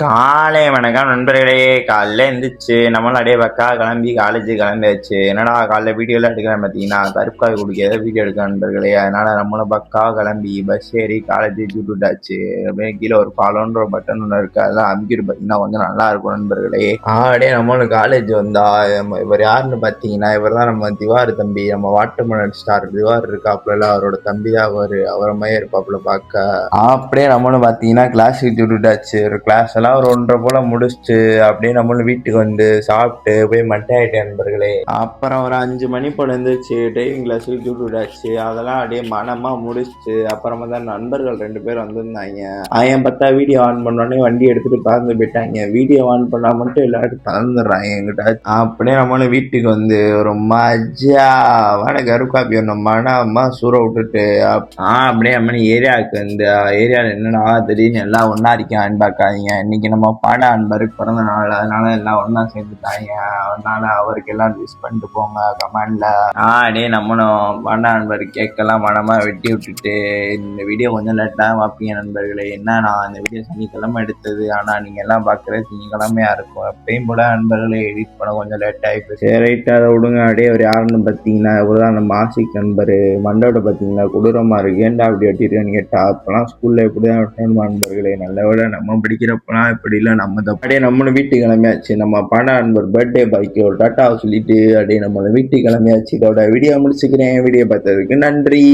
காலை வணக்கம் நண்பர்களே. காலைல எழுந்திரிச்சு நம்மளும் அப்படியே பக்கா கிளம்பி காலேஜுக்கு கிளம்பியாச்சு. என்னடா காலைல வீடியோலாம் எடுக்கிறேன் பார்த்தீங்கன்னா கருப்பாய் குடிக்க வீடியோ எடுக்க நண்பர்களே. அதனால நம்மளும் பக்கா கிளம்பி பஸ் ஏறி காலேஜுக்கு விட்டுட்டாச்சு. அப்படியே கீழே ஒரு ஃபாலோன்ற பட்டன் ஒன்று இருக்கு, அதெல்லாம் அமுக்கிட்டு பார்த்தீங்கன்னா கொஞ்சம் நல்லா இருக்கும் நண்பர்களே. அப்படியே நம்மளும் காலேஜ் வந்தா இவர் யாருன்னு பார்த்தீங்கன்னா இவர் தான் நம்ம திவார் தம்பி, நம்ம வாட்டர்மெலன் ஸ்டார் திவார் இருக்காப்புல, அவரோட தம்பி தான் அவரை மாதிரி இருப்பாப்புல பார்க்க. அப்படியே நம்மளும் பார்த்தீங்கன்னா கிளாஸ் விட்டுட்டாச்சு. ஒரு கிளாஸ் எல்லாம் ஒரு 1:30 போல முடிச்சுட்டு அப்படியே நம்மளும் வீட்டுக்கு வந்து சாப்பிட்டு போய் மட்டை ஆயிட்டேன் நண்பர்களே. அப்புறம் ஒரு 5 மணி போல இருந்துச்சு, டிரைவிங் கிளாஸ் விட்டாச்சு. அதெல்லாம் அப்படியே மனமா முடிச்சுட்டு அப்புறமா தான் நண்பர்கள் 2 பேர் வந்திருந்தாங்க. அவன் பார்த்தா வீடியோ ஆன் பண்ணோடனே வண்டி எடுத்துட்டு பறந்து போயிட்டாங்க. வீடியோ ஆன் பண்ணா மட்டும் எல்லாரும் பறந்துடுறாங்க என்கிட்ட. அப்படியே நம்மளும் வீட்டுக்கு வந்து ஒரு மஜாவான கருக்காப்பி ஒன்று மனமா சூற விட்டுட்டு அப்படியே அம்மனி ஏரியாவுக்கு வந்து ஏரியாவில் என்னடா திடீர்னு எல்லாம் ஒன்றா இருக்கான்னு பார்க்காதீங்க. இன்னைக்கு நம்ம பாட அன்பருக்கு பிறந்த நாள், அதனால எல்லாம் ஒன்றா சேர்ந்துட்டாங்க. அதனால அவருக்கு எல்லாம் விஷ் பண்ணிட்டு போங்க கமெண்ட்ல. அப்படியே நம்மளும் பாட அன்பர் கேக்கெல்லாம் மனமா வெட்டி விட்டுட்டு இந்த வீடியோ கொஞ்சம் லேட்டாக பார்ப்பீங்க நண்பர்களே. என்ன நான் இந்த வீடியோ சனிக்கிழமை எடுத்தது, ஆனால் நீங்கள் எல்லாம் பார்க்குறது திங்கக்கிழமையா இருக்கும். எப்பயும் போல நண்பர்களே எடிட் பண்ண கொஞ்சம் லேட் ஆகிட்டு சரி ரைட்டு அதை விடுங்க. அப்படியே ஒரு யாருன்னு பார்த்தீங்கன்னா இவர்தான் நம்ம ஆசிக் நண்பர். மண்டோட பார்த்தீங்கன்னா கொடூரமாக இருக்கு, ஏன்டா அப்படி வெட்டிருக்கேன்னு கேட்டா அப்போலாம் ஸ்கூலில் எப்படி தான் வெட்டணும் நண்பர்களே. நல்ல விட நம்ம படிக்கிறப்பெல்லாம் இப்படி இல்லை, நம்ம அப்படியே நம்மளும் வீட்டுக்கு கிளம்பியாச்சு. நம்ம பாட நண்பர் பர்த்டே பாய்க்கு ஒரு டாட்டாவை சொல்லிட்டு அப்படியே நம்மள வீட்டுக்கு கிளம்பியாச்சு. இதோட வீடியோ முடிச்சுக்கிறேன். வீடியோ பார்த்ததுக்கு நன்றி.